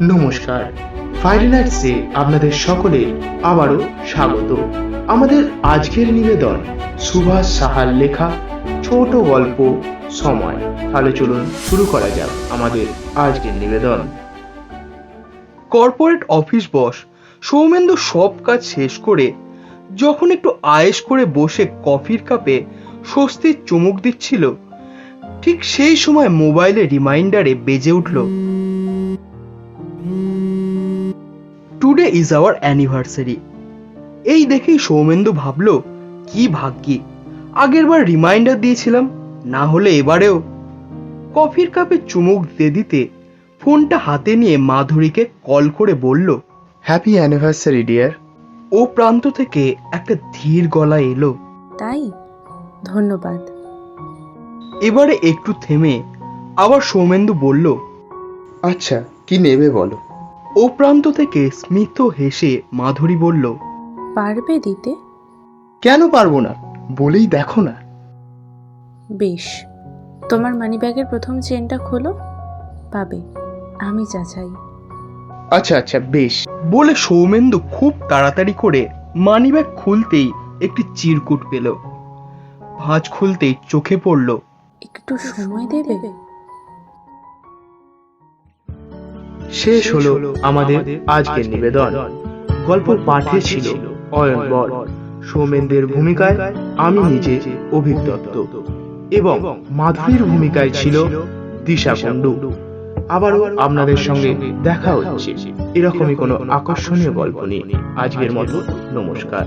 নমস্কার, ফায়ারি লাইটসে আপনাদের সকলে আবারও স্বাগত। আমাদের আজকের নিবেদন সুভাষ সাহার লেখা ছোট গল্প সময়। তাহলে চলুন শুরু করা যাক আমাদের আজকের নিবেদন। কর্পোরেট অফিস বস সৌমেন্দু সব কাজ শেষ করে যখন একটু আয়েশ করে বসে কফির কাপে স্বস্তির চুমুক দিচ্ছিল, ঠিক সেই সময় মোবাইলে রিমাইন্ডারে বেজে উঠল, টুডে ইজ আওয়ার অ্যানিভার্সারি। এই দেখেই সৌমেন্দু ভাবল, কি ভাগ্যি, আগেরবার রিমাইন্ডার দিয়েছিলাম, না হলে এবারেও। কফির কাপে চুমুক দিতে দিতে ফোনটা হাতে নিয়ে মাধুরীকে কল করে বলল, হ্যাপি অ্যানিভার্সারি ডিয়ার। ও প্রান্ত থেকে একটা ধীর গলা এলো। তাই, ধন্যবাদ। এবারে একটু থেমে আবার সৌমেন্দু বলল, আচ্ছা, কি নেবে বলো? ও প্রান্ত থেকে স্মিত হেসে মাধুরী বলল, পারবে দিতে? কেন পারবো না, বলেই দেখো না। বেশ, তোমার মানিব্যাগের প্রথম চেনটা খোলো, পাবে, আমি যা চাই। আচ্ছা আচ্ছা বেশ। বলে সৌমেন্দু খুব তাড়াতাড়ি করে মানিব্যাগ খুলতেই একটি চিরকুট পেল। ভাঁজ খুলতেই চোখে পড়ল, একটু সময় দেবে? শেষ হলো আমাদের আজকের নিবেদন। গল্প পাঠে ছিল অয়ন বর, সৌমেন্দ্রের ভূমিকায় আমি নিজে অভিক দত্ত এবং মাধুরীর ভূমিকায় ছিল দিশা কুণ্ডু। আবারও আপনাদের সঙ্গে দেখা হচ্ছে এরকমই কোনো আকর্ষণীয় গল্প নিয়ে। আজকের মতো নমস্কার।